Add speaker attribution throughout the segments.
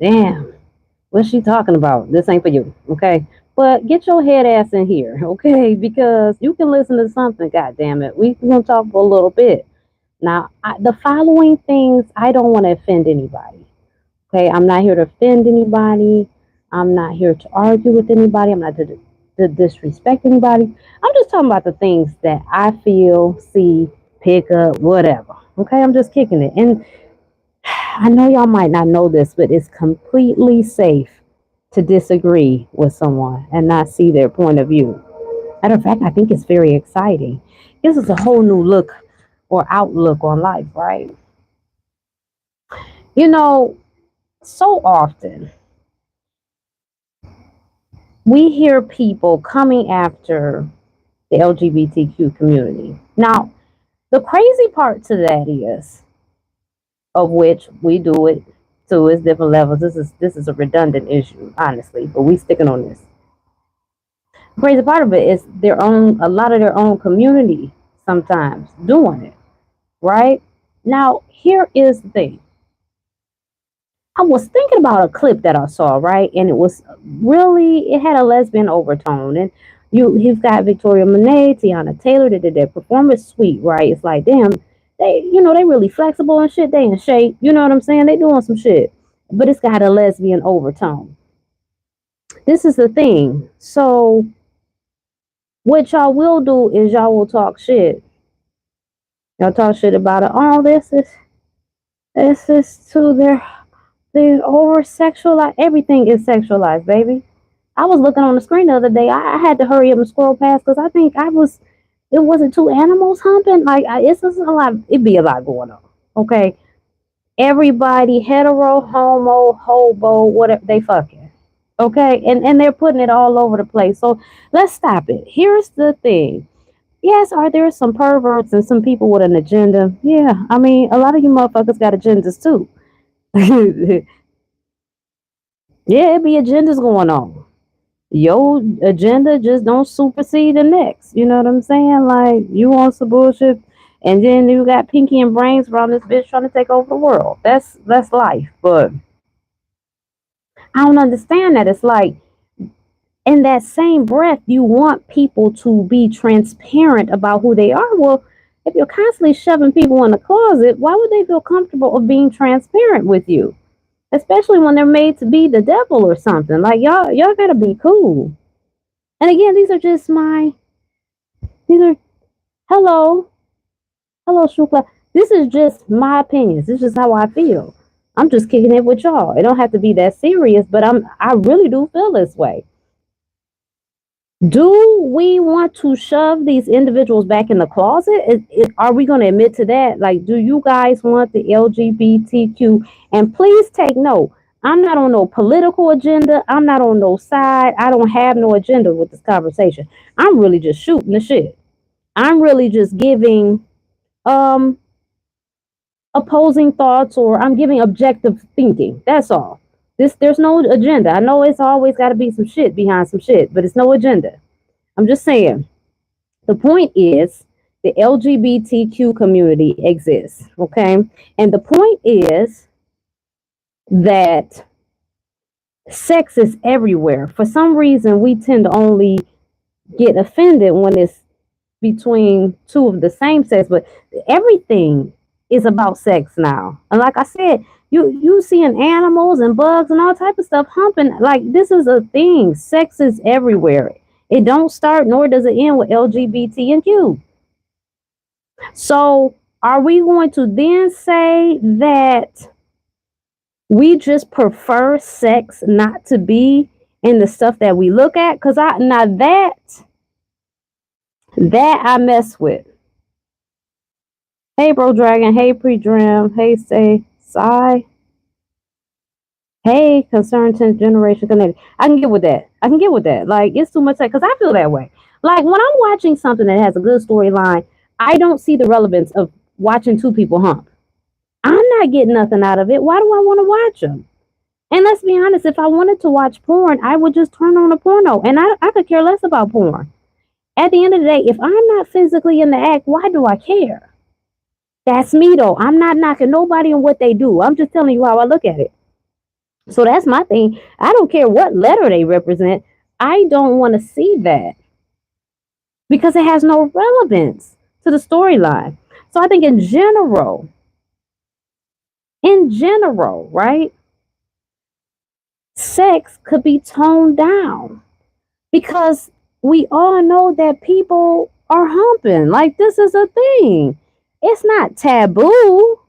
Speaker 1: damn, what's she talking about? This ain't for you, okay? But get your head ass in here, okay? Because you can listen to something, god damn it. We're going to talk for a little bit. Now, the following things, I don't want to offend anybody, okay? I'm not here to offend anybody. I'm not here to argue with anybody. I'm not to disrespect anybody. I'm just talking about the things that I feel, see, pick up, whatever, okay? I'm just kicking it. And I know y'all might not know this, but it's completely safe to disagree with someone and not see their point of view. Matter of fact, I think it's very exciting. This is a whole new look or outlook on life, right? You know, so often we hear people coming after the LGBTQ community. Now, the crazy part to that is, of which we do it to its different levels. This is a redundant issue, honestly, but we sticking on this. The crazy part of it is their own, a lot of their own community sometimes doing it, right? Now, here is the thing. I was thinking about a clip that I saw, right? And it was really, it had a lesbian overtone. And you've got Victoria Monet, Tiana Taylor that did their performance suite, right? It's like, damn, they really flexible and shit. They in shape. You know what I'm saying? They doing some shit. But it's got a lesbian overtone. This is the thing. So what y'all will do is y'all will talk shit. Y'all talk shit about it. Oh, this is to their over sexualized. Everything is sexualized, baby. I was looking on the screen the other day. I had to hurry up and scroll past because I think it wasn't two animals humping. Like it's just a lot. It'd be a lot going on. Okay, everybody hetero, homo, hobo, whatever they fucking. Okay, and they're putting it all over the place. So let's stop it. Here's the thing. Yes, are there some perverts and some people with an agenda? Yeah, I mean, a lot of you motherfuckers got agendas too. Yeah, it be agendas going on. Your agenda just don't supersede the next. You know what I'm saying? Like you want some bullshit, and then you got Pinky and Brains around this bitch trying to take over the world. That's life. But I don't understand that. It's like in that same breath, you want people to be transparent about who they are. Well, if you're constantly shoving people in the closet, why would they feel comfortable of being transparent with you? Especially when they're made to be the devil or something. Like y'all gotta be cool. And again, these are hello, hello, Shukla. This is just my opinions. This is how I feel. I'm just kicking it with y'all. It don't have to be that serious, but I really do feel this way. Do we want to shove these individuals back in the closet? Are we going to admit to that? Like, do you guys want the LGBTQ? And please take note. I'm not on no political agenda. I'm not on no side. I don't have no agenda with this conversation. I'm really just shooting the shit. I'm really just giving um opposing thoughts, or I'm giving objective thinking. That's all. There's no agenda. I know it's always got to be some shit behind some shit, but it's no agenda. I'm just saying. The point is the LGBTQ community exists, okay? And the point is that sex is everywhere. For some reason, we tend to only get offended when it's between two of the same sex, but everything is about sex now. And like I said, you seeing animals and bugs and all type of stuff humping. Like this is a thing. Sex is everywhere. It don't start nor does it end with LGBT and Q. So are we going to then say that we just prefer sex not to be in the stuff that we look at? Because I now that I mess with. Hey, Bro Dragon. Hey, Pre-Dream. Hey, Say, Sigh. Hey, Concerned 10th Generation Connected. I can get with that. I can get with that. Like, it's too much, because I feel that way. Like, when I'm watching something that has a good storyline, I don't see the relevance of watching two people hump. I'm not getting nothing out of it. Why do I want to watch them? And let's be honest, if I wanted to watch porn, I would just turn on a porno. And I could care less about porn. At the end of the day, if I'm not physically in the act, why do I care? That's me though. I'm not knocking nobody on what they do. I'm just telling you how I look at it. So that's my thing. I don't care what letter they represent. I don't want to see that because it has no relevance to the storyline. So I think in general, right? Sex could be toned down because we all know that people are humping. Like, this is a thing. It's not taboo.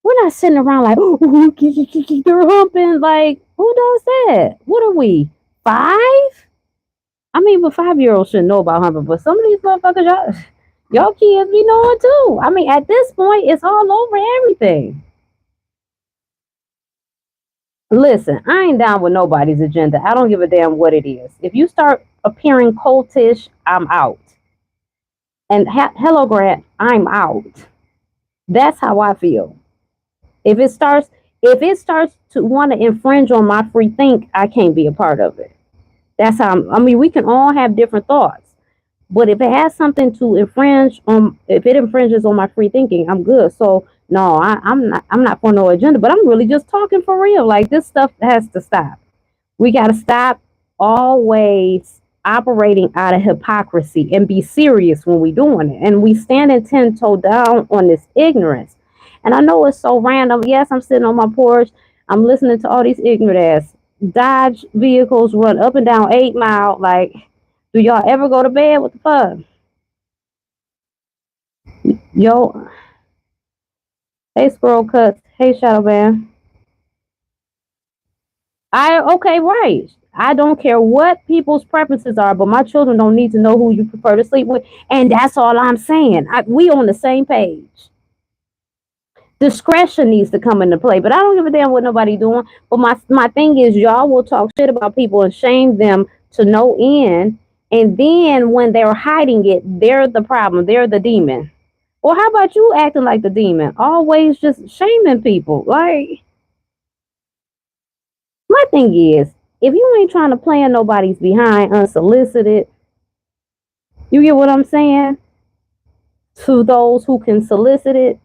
Speaker 1: We're not sitting around like, oh, they're humping. Like, who does that? What are we? 5? I mean, but 5-year-olds shouldn't know about humping, but some of these motherfuckers, y'all kids be knowing too. I mean, at this point, it's all over everything. Listen, I ain't down with nobody's agenda. I don't give a damn what it is. If you start appearing cultish, I'm out. And hello, Grant, I'm out. That's how I feel. If it starts to want to infringe on my free think, I can't be a part of it. That's how I mean, we can all have different thoughts. But if it has something to infringe on, if it infringes on my free thinking, I'm good. So no, I'm not for no agenda, but I'm really just talking for real. Like, this stuff has to stop. We got to stop always operating out of hypocrisy and be serious when we doing it. And we standing 10 toe down on this ignorance. And I know it's so random. Yes, I'm sitting on my porch. I'm listening to all these ignorant ass Dodge vehicles run up and down 8 Mile. Like, do y'all ever go to bed? What the fuck? Yo, hey Squirrel Cuts. Hey Shadow Man. Okay, right. I don't care what people's preferences are, but my children don't need to know who you prefer to sleep with. And that's all I'm saying. We on the same page. Discretion needs to come into play, but I don't give a damn what nobody doing. But my thing is, y'all will talk shit about people and shame them to no end, and then when they're hiding it, they're the problem. They're the demon. Or how about you acting like the demon? Always just shaming people. Like, my thing is, if you ain't trying to play in nobody's behind unsolicited, you get what I'm saying? To those who can solicit it,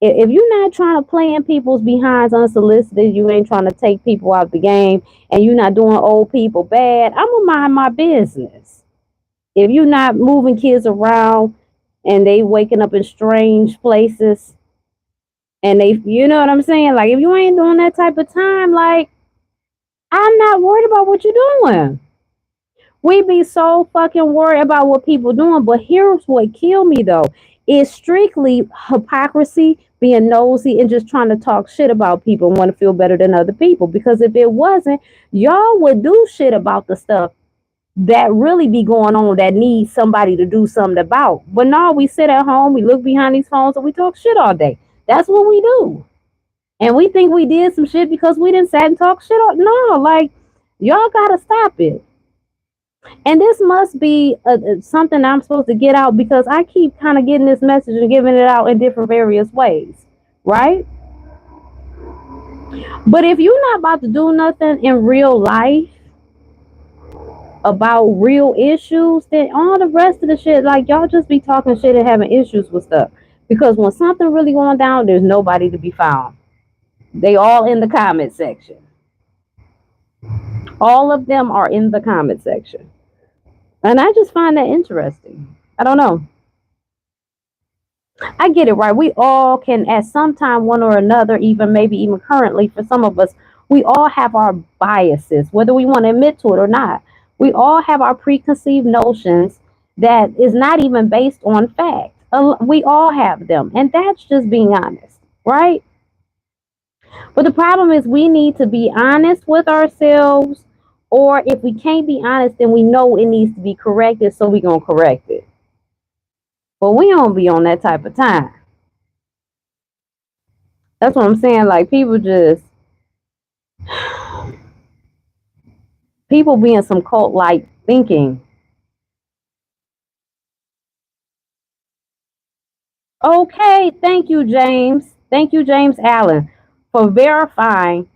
Speaker 1: if you're not trying to play in people's behinds unsolicited, you ain't trying to take people out the game, and you're not doing old people bad, I'm gonna mind my business. If you're not moving kids around and they waking up in strange places and they, you know what I'm saying? Like, if you ain't doing that type of time, like, I'm not worried about what you're doing. We be so fucking worried about what people doing, but here's what killed me though. It's strictly hypocrisy, being nosy, and just trying to talk shit about people and want to feel better than other people. Because if it wasn't, y'all would do shit about the stuff that really be going on that needs somebody to do something about. But no, we sit at home, we look behind these phones, and we talk shit all day. That's what we do. And we think we did some shit because we didn't sat and talk shit. No, like, y'all gotta stop it. And this must be something I'm supposed to get out because I keep kind of getting this message and giving it out in different various ways, right? But if you're not about to do nothing in real life about real issues, then all the rest of the shit, like, y'all just be talking shit and having issues with stuff. Because when something really going down, there's nobody to be found. They all in the comment section. All of them are in the comment section. And I just find that interesting. I don't know. I get it, right? We all can, at some time, one or another, even maybe even currently, for some of us, we all have our biases, whether we want to admit to it or not. We all have our preconceived notions that is not even based on fact. We all have them, and that's just being honest, right? But the problem is we need to be honest with ourselves, or if we can't be honest, then we know it needs to be corrected, so we're going to correct it. But we don't be on that type of time. That's what I'm saying. Like, people be in some cult like thinking. Okay, thank you, James. Thank you, James Allen, for verifying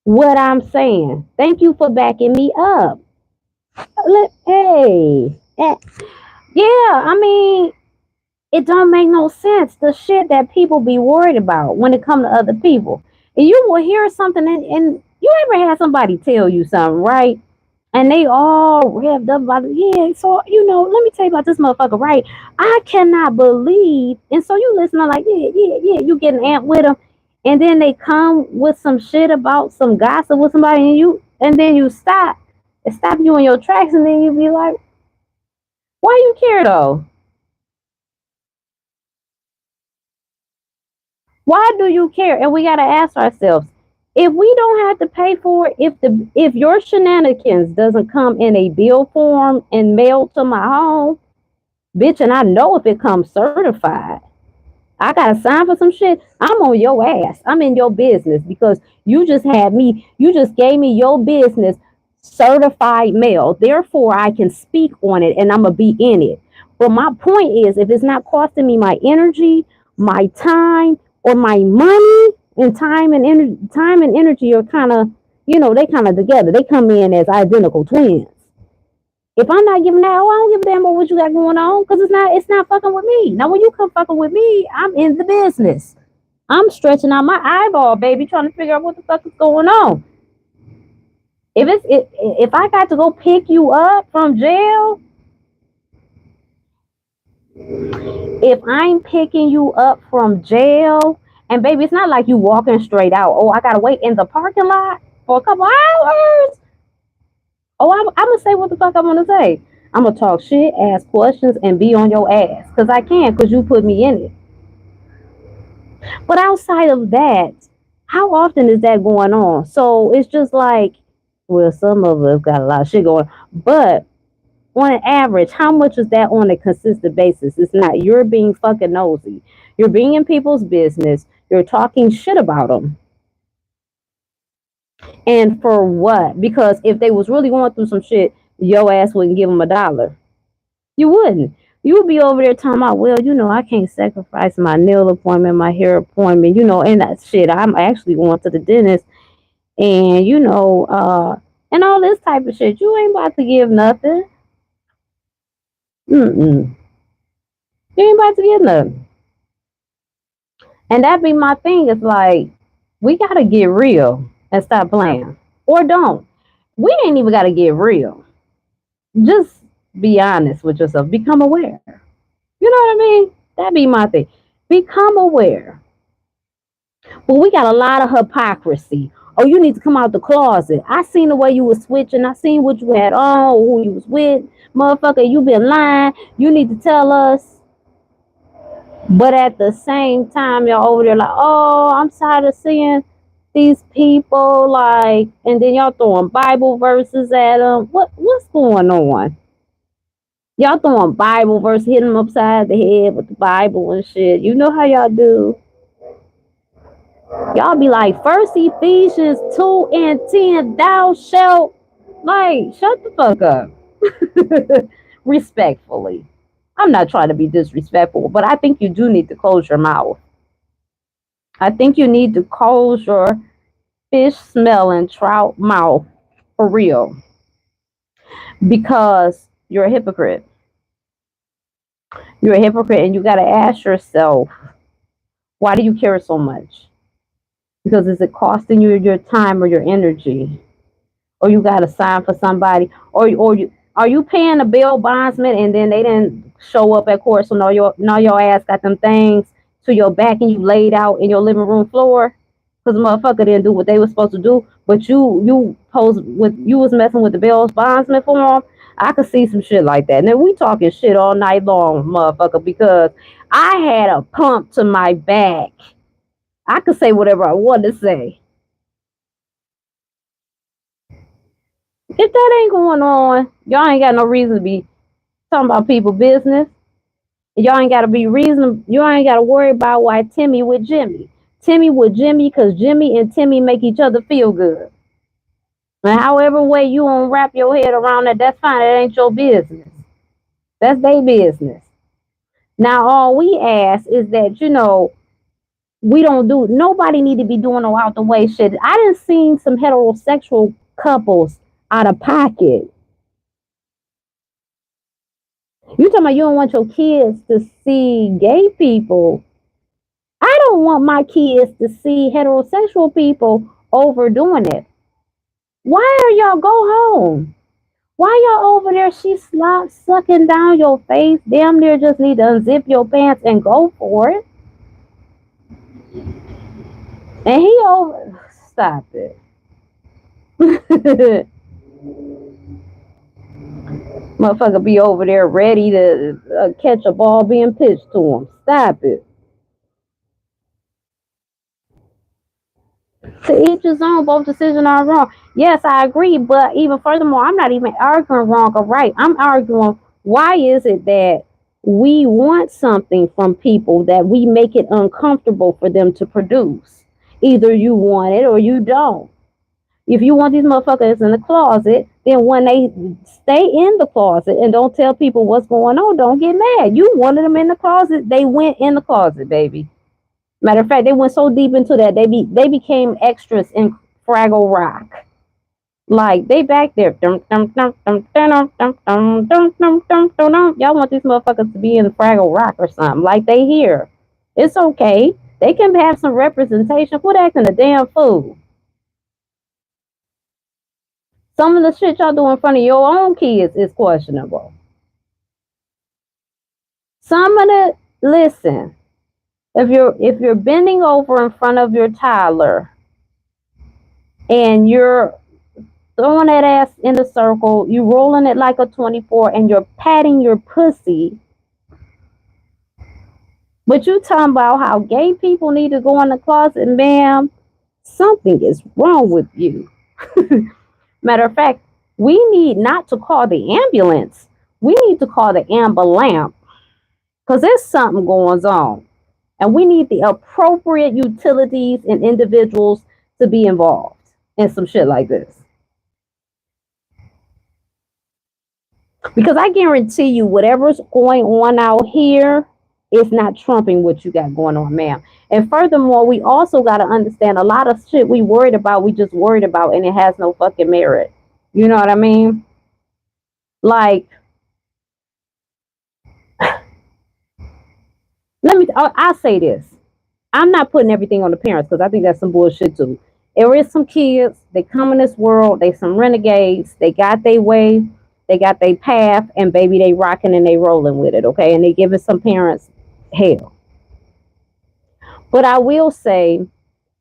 Speaker 1: what I'm saying. Thank you for backing me up. Hey, yeah, I mean, it don't make no sense. The shit that people be worried about when it comes to other people. And you will hear something, and you ever had somebody tell you something, right? And they all revved up about it. Yeah, so let me tell you about this motherfucker, right? I cannot believe. And so you listening like, yeah, yeah, yeah, you getting amped with them, and then they come with some shit about some gossip with somebody, and then you stop. It stop you in your tracks, and then you be like, why you care though? Why do you care? And we gotta ask ourselves, if we don't have to pay for it, if your shenanigans doesn't come in a bill form and mailed to my home, bitch, and I know if it comes certified, I gotta sign for some shit, I'm on your ass. I'm in your business because you just gave me your business certified mail. Therefore, I can speak on it and I'm gonna be in it. But my point is, if it's not costing me my energy, my time, or my money, and time and energy are kind of, they kind of together. They come in as identical twins. If I'm not giving that, oh, I don't give a damn about what you got going on, because it's not fucking with me. Now, when you come fucking with me, I'm in the business. I'm stretching out my eyeball, baby, trying to figure out what the fuck is going on. If I got to go pick you up from jail, if I'm picking you up from jail, and baby, it's not like you walking straight out. Oh, I gotta wait in the parking lot for a couple hours. Oh, I'm gonna say what the fuck I'm gonna say. I'm gonna talk shit, ask questions, and be on your ass. Cause I can, cause you put me in it. But outside of that, how often is that going on? So it's just like, well, some of us got a lot of shit going on. But on an average, how much is that on a consistent basis? It's not. You're being fucking nosy. You're being in people's business. You're talking shit about them. And for what? Because if they was really going through some shit, your ass wouldn't give them $1. You wouldn't. You would be over there talking about, well, I can't sacrifice my nail appointment, my hair appointment, and that shit. I'm actually going to the dentist, and and all this type of shit. You ain't about to give nothing. Mm-mm. You ain't about to give nothing. And that be my thing. It's like, we gotta get real and stop playing, or don't. We ain't even gotta get real. Just be honest with yourself. Become aware. You know what I mean? That be my thing. Become aware. But we got a lot of hypocrisy. Oh, you need to come out the closet. I seen the way you was switching. I seen what you had on, who you was with. Motherfucker, you been lying. You need to tell us. But at the same time, y'all over there like, oh, I'm tired of seeing these people, like, and then y'all throwing Bible verses at them. What's going on? Y'all throwing Bible verse, hitting them upside the head with the Bible and shit. You know how y'all do. Y'all be like, first Ephesians 2 and 10, thou shalt, like, shut the fuck up. Respectfully. I'm not trying to be disrespectful, but I think you do need to close your mouth. I think you need to close your fish smelling trout mouth for real. Because you're a hypocrite. You're a hypocrite, and you got to ask yourself, why do you care so much? Because is it costing you your time or your energy? Or you got to sign for somebody? Or are you paying a bail bondsman and then they didn't show up at court, so now your ass got them things to your back and you laid out in your living room floor? Because the motherfucker didn't do what they were supposed to do, but you was messing with the bail bondsman form. I could see some shit like that. And then we talking shit all night long, motherfucker, because I had a pump to my back. I could say whatever I wanted to say. If that ain't going on, y'all ain't got no reason to be talking about people business. Y'all ain't gotta be reasonable. You ain't gotta worry about why Timmy with Jimmy. Timmy with Jimmy, because Jimmy and Timmy make each other feel good. And however way you want to wrap your head around that, that's fine. It ain't your business. That's their business. Now all we ask is that, we don't do, nobody need to be doing no out the way shit. I done seen some heterosexual couples out of pocket. You talking about you don't want your kids to see gay people? I don't want my kids to see heterosexual people overdoing it. Why are y'all go home? Why y'all over there? She slop sucking down your face. Damn near just need to unzip your pants and go for it. And he over. Stop it. Motherfucker be over there ready to catch a ball being pitched to him. Stop it. To each his own, both decisions are wrong. Yes, I agree, but even furthermore, I'm not even arguing wrong or right. I'm arguing why is it that we want something from people that we make it uncomfortable for them to produce. Either you want it or you don't. If you want these motherfuckers in the closet, then when they stay in the closet and don't tell people what's going on, don't get mad. You wanted them in the closet, they went in the closet, baby. Matter of fact, they went so deep into that they became extras in Fraggle Rock. Like they back there. Y'all want these motherfuckers to be in Fraggle Rock or something. Like they here. It's okay. They can have some representation. Quit acting a damn fool. Some of the shit y'all do in front of your own kids is questionable. Some of the listen. If you're bending over in front of your toddler and you're throwing that ass in a circle, you rolling it like a 24 and you're patting your pussy, but you talking about how gay people need to go in the closet, ma'am, something is wrong with you. Matter of fact, we need not to call the ambulance. We need to call the ambulance because there's something going on. And we need the appropriate utilities and individuals to be involved in some shit like this. Because I guarantee you, whatever's going on out here is not trumping what you got going on, ma'am. And furthermore, we also got to understand a lot of shit we worried about, we just worried about, and it has no fucking merit. You know what I mean? Like, I'll say this. I'm not putting everything on the parents because I think that's some bullshit too. There is some kids, they come in this world, they some renegades, they got their way, they got their path, and baby, they rocking and they rolling with it, okay? And they giving some parents hell. But I will say,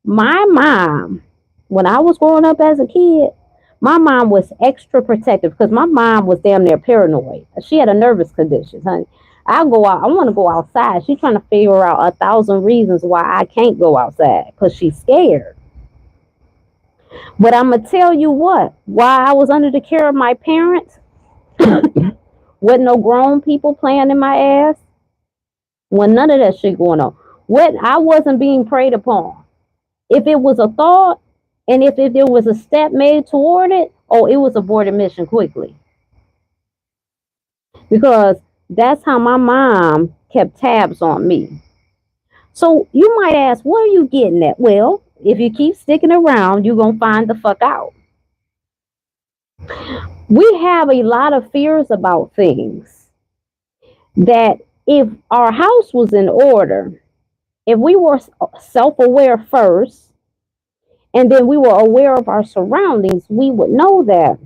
Speaker 1: my mom, when I was growing up as a kid, my mom was extra protective because my mom was damn near paranoid. She had a nervous condition, honey. I want to go outside. She's trying to figure out 1,000 reasons why I can't go outside because she's scared. But I'm going to tell you what, while I was under the care of my parents, wasn't no grown people playing in my ass. Wasn't none of that shit going on. I wasn't being preyed upon. If it was a thought and if there was a step made toward it, it was aborted mission quickly. Because that's how my mom kept tabs on me. So you might ask, what are you getting at? Well, if you keep sticking around, you're going to find the fuck out. We have a lot of fears about things that if our house was in order, if we were self-aware first, and then we were aware of our surroundings, we would know that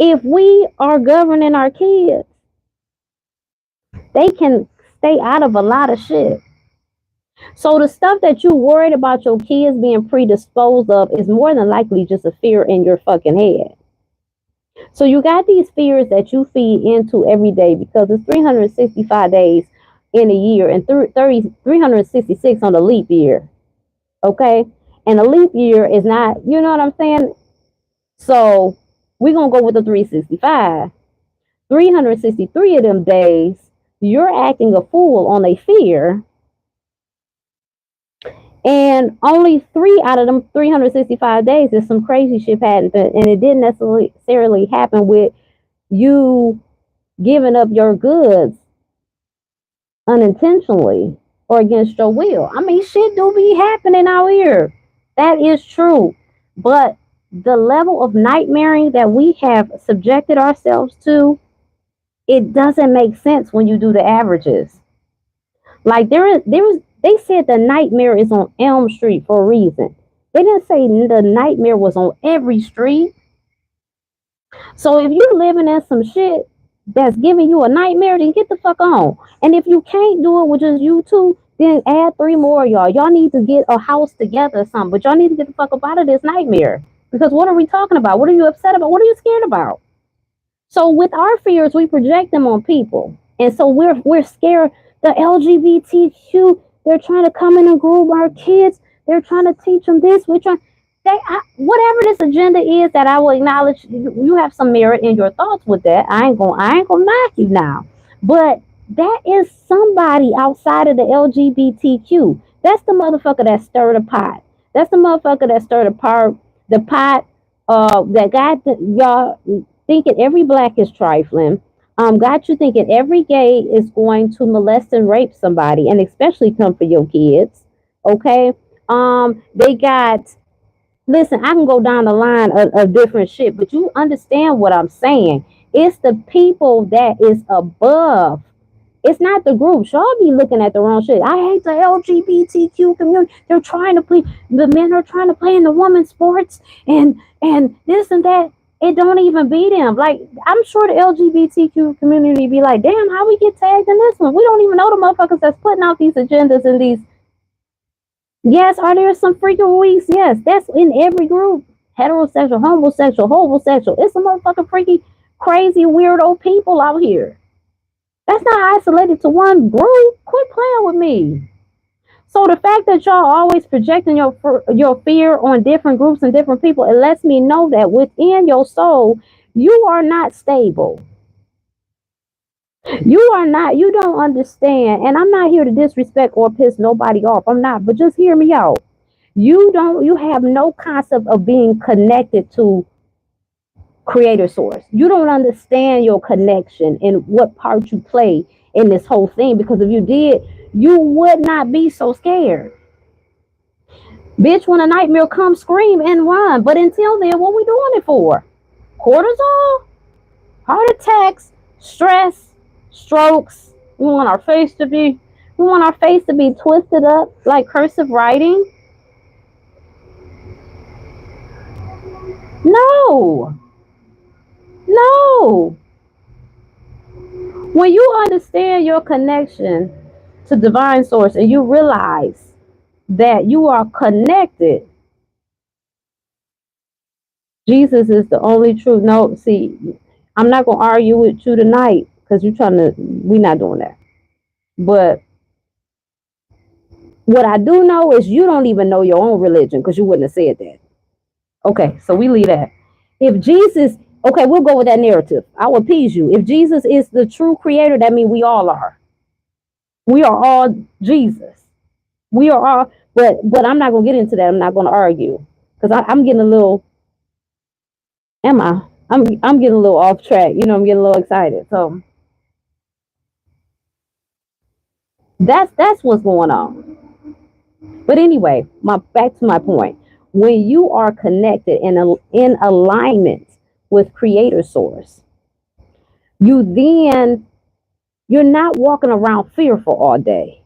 Speaker 1: if we are governing our kids, they can stay out of a lot of shit. So the stuff that you worried about your kids being predisposed of is more than likely just a fear in your fucking head. So you got these fears that you feed into every day because it's 365 days in a year and 366 on a leap year. Okay? And a leap year is not, you know what I'm saying? So we're going to go with the 365. 363 of them days, you're acting a fool on a fear. And only 3 out of them 365 days is some crazy shit happened. And it didn't necessarily happen with you giving up your goods unintentionally or against your will. I mean, shit do be happening out here. That is true. But the level of nightmaring that we have subjected ourselves to, it doesn't make sense when you do the averages. Like they said the nightmare is on Elm Street for a reason. They didn't say the nightmare was on every street. So if you're living in some shit that's giving you a nightmare, then get the fuck on. And if you can't do it with just you two, then add 3 more of y'all. Y'all need to get a house together or something. But y'all need to get the fuck up out of this nightmare. Because what are we talking about? What are you upset about? What are you scared about? So with our fears, we project them on people. And so we're scared. The LGBTQ, they're trying to come in and groom our kids. They're trying to teach them this. Whatever this agenda is that I will acknowledge, you have some merit in your thoughts with that. I ain't gonna knock you now. But that is somebody outside of the LGBTQ. That's the motherfucker that stirred the pot. That's the motherfucker that stirred the pot that got y'all thinking every black is trifling. Got you thinking every gay is going to molest and rape somebody, and especially come for your kids. Okay. They got, listen, I can go down the line of different shit, but you understand what I'm saying. It's the people that is above. It's not the groups. Y'all be looking at the wrong shit. I hate the LGBTQ community. They're trying to play, the men are trying to play in the women's sports and this and that. It don't even be them. Like, I'm sure the LGBTQ community be like, damn, how we get tagged in this one? We don't even know the motherfuckers that's putting out these agendas and these. Yes, are there some freaking weeks? Yes, that's in every group. Heterosexual, homosexual. It's some motherfucking freaky, crazy, weirdo people out here. That's not isolated to one group. Quit playing with me. So the fact that y'all always projecting your fear on different groups and different people, it lets me know that within your soul, you are not stable. You don't understand. And I'm not here to disrespect or piss nobody off. I'm not, but just hear me out. You have no concept of being connected to creator source. You don't understand your connection and what part you play in this whole thing, because if you did, you would not be so scared. Bitch, when a nightmare comes, scream and run. But until then, what we doing it for? Cortisol? Heart attacks? Stress? Strokes? We want our face to be twisted up like cursive writing? No. When you understand your connection to divine source and you realize that you are connected, Jesus is the only truth. No, see, I'm not going to argue with you tonight because we're not doing that. But what I do know is you don't even know your own religion because you wouldn't have said that. Okay, so we leave that. If Jesus, okay, we'll go with that narrative. I'll appease you. If Jesus is the true creator, that means we all are. We are all Jesus. We are all, but I'm not going to get into that. I'm not going to argue because I'm getting a little, I'm getting a little off track. You know, I'm getting a little excited. So that's what's going on. But anyway, back to my point. When you are connected in alignment with creator source, you're not walking around fearful all day.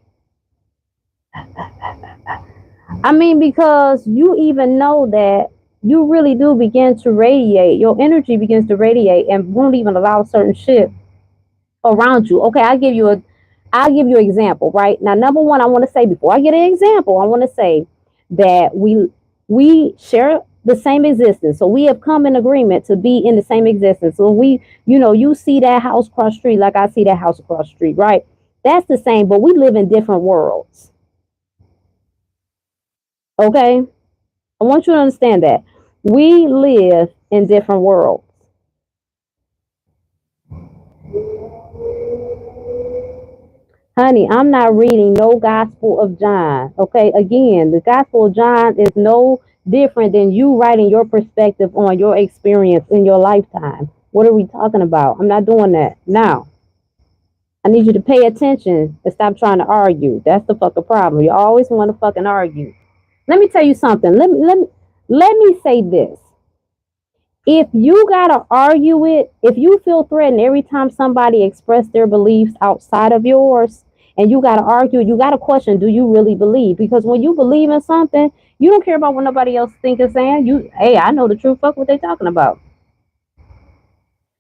Speaker 1: I mean, because you even know that you really do begin to radiate. Your energy begins to radiate and won't even allow certain shit around you. Okay, I'll give you an example, right? Now, number one, I want to say, before I get an example, I want to say that we share the same existence. So we have come in agreement to be in the same existence. So you see that house across the street like I see that house across the street, right? That's the same, but we live in different worlds. Okay? I want you to understand that. We live in different worlds. Honey, I'm not reading no Gospel of John. Okay, again, the Gospel of John is no different than you writing your perspective on your experience in your lifetime. What are we talking about? I'm not doing that. Now, I need you to pay attention and stop trying to argue. That's the fucking problem. You always want to fucking argue. Let me tell you something. Let me say this. If you gotta argue it, if you feel threatened every time somebody express their beliefs outside of yours, and you got to argue, you got to question, do you really believe? Because when you believe in something, you don't care about what nobody else think is saying. Hey, I know the truth. Fuck what they talking about.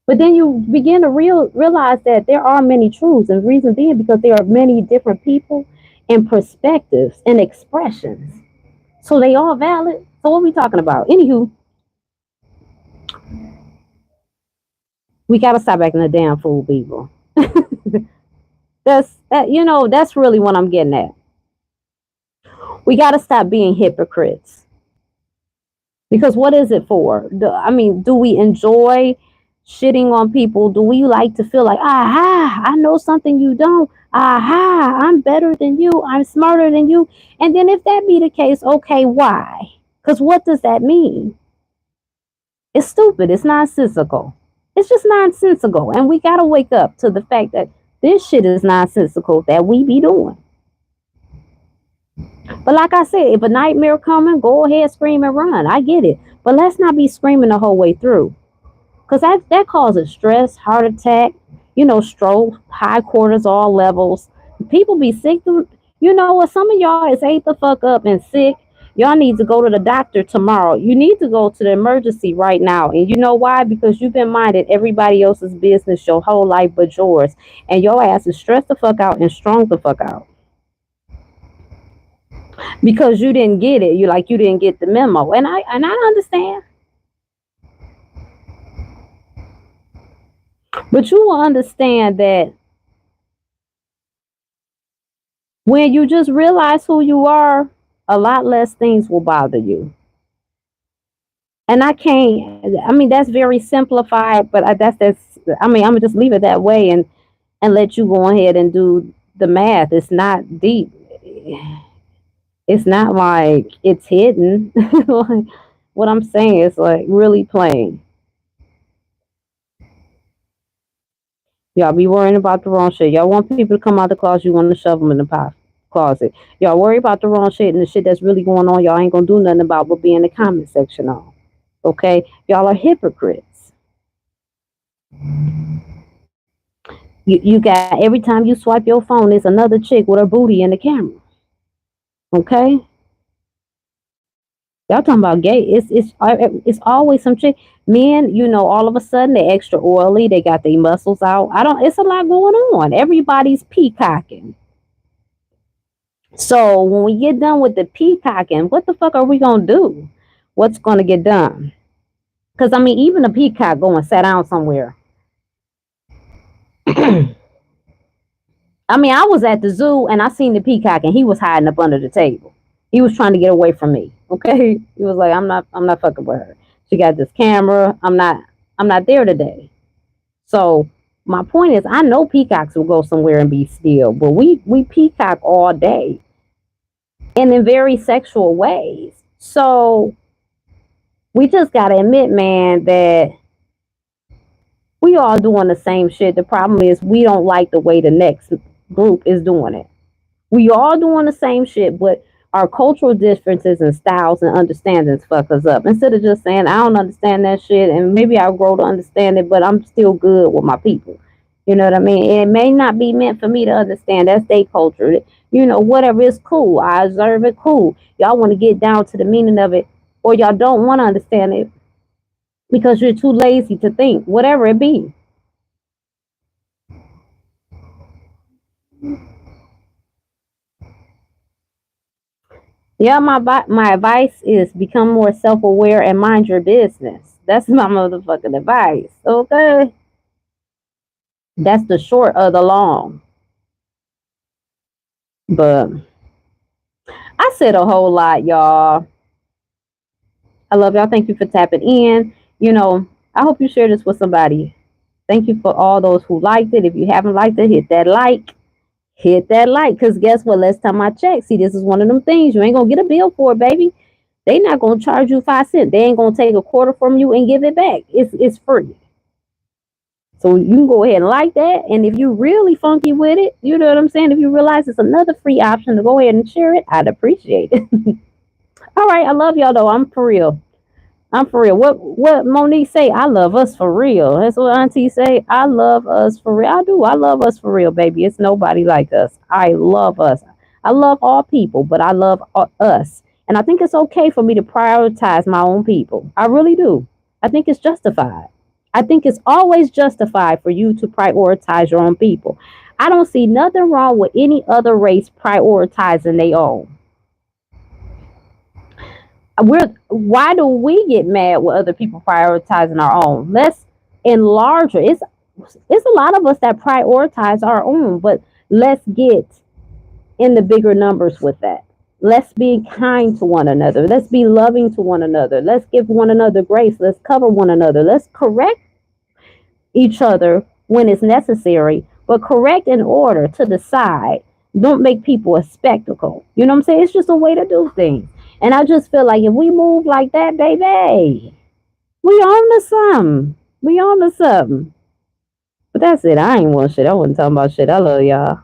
Speaker 1: But then you begin to realize that there are many truths, and the reason being because there are many different people and perspectives and expressions. So they all valid. So what are we talking about? Anywho, we gotta stop acting a damn fool, people. That's really what I'm getting at. We gotta stop being hypocrites. Because what is it for? Do we enjoy shitting on people? Do we like to feel like, aha, I know something you don't? Aha, I'm better than you. I'm smarter than you. And then if that be the case, okay, why? Because what does that mean? It's stupid. It's nonsensical. It's just nonsensical. And we got to wake up to the fact that this shit is nonsensical that we be doing. But like I said, if a nightmare coming, go ahead, scream and run. I get it. But let's not be screaming the whole way through. Because that causes stress, heart attack, stroke, high cortisol levels. People be sick. You know what? Some of y'all is ate the fuck up and sick. Y'all need to go to the doctor tomorrow. You need to go to the emergency right now. And you know why? Because you've been minding everybody else's business your whole life but yours. And your ass is stressed the fuck out and strong the fuck out. Because you didn't get it. You didn't get the memo. And I understand. But you will understand that when you just realize who you are, a lot less things will bother you. And that's very simplified, but I'm gonna just leave it that way and let you go ahead and do the math. It's not deep. It's not like it's hidden. Like, what I'm saying is like really plain. Y'all be worrying about the wrong shit. Y'all want people to come out the closet, you want to shove them in the closet. Y'all worry about the wrong shit and the shit that's really going on. Y'all ain't gonna do nothing about but be in the comment section on. Okay? Y'all are hypocrites. You got every time you swipe your phone, there's another chick with her booty in the camera. Okay? Y'all talking about gay. It's always some chick. Men, all of a sudden they're extra oily. They got their muscles out. It's a lot going on. Everybody's peacocking. So when we get done with the peacocking, what the fuck are we gonna do? What's gonna get done? Because even a peacock go and sit down somewhere. I was at the zoo and I seen the peacock and he was hiding up under the table. He was trying to get away from me. Okay, he was like, I'm not fucking with her. She got this camera. I'm not there today. So my point is, I know peacocks will go somewhere and be still, but we peacock all day, and in very sexual ways. So we just gotta admit, man, that we all doing the same shit. The problem is we don't like the way the next group is doing it. We all doing the same shit, but our cultural differences and styles and understandings fuck us up. Instead of just saying, I don't understand that shit, and maybe I'll grow to understand it, but I'm still good with my people. You know what I mean? It may not be meant for me to understand. That's their culture. Whatever is cool. I observe it, cool. Y'all want to get down to the meaning of it, or y'all don't want to understand it because you're too lazy to think, whatever it be. Yeah, my advice is become more self-aware and mind your business. That's my motherfucking advice. Okay? That's the short of the long. But I said a whole lot, y'all. I love y'all. Thank you for tapping in. I hope you share this with somebody. Thank you for all those who liked it. If you haven't liked it, hit that like. Hit that like, because guess what? Last time I checked, see, this is one of them things. You ain't going to get a bill for it, baby. They not going to charge you 5 cents. They ain't going to take a quarter from you and give it back. It's free. So you can go ahead and like that. And if you really funky with it, you know what I'm saying? If you realize it's another free option to go ahead and share it, I'd appreciate it. All right. I love y'all, though. I'm for real. I'm for real. What Monique say? I love us for real. That's what Auntie say. I love us for real. I do. I love us for real, baby. It's nobody like us. I love us. I love all people, but I love us. And I think it's okay for me to prioritize my own people. I really do. I think it's justified. I think it's always justified for you to prioritize your own people. I don't see nothing wrong with any other race prioritizing their own. Why do we get mad with other people prioritizing our own? Let's enlarge it. It's a lot of us that prioritize our own, but let's get in the bigger numbers with that. Let's be kind to one another. Let's be loving to one another. Let's give one another grace. Let's cover one another. Let's correct each other when it's necessary, but correct in order to decide. Don't make people a spectacle. You know what I'm saying? It's just a way to do things. And I just feel like if we move like that, baby, we on to something. We on to something. But that's it. I ain't want shit. I wasn't talking about shit. I love y'all.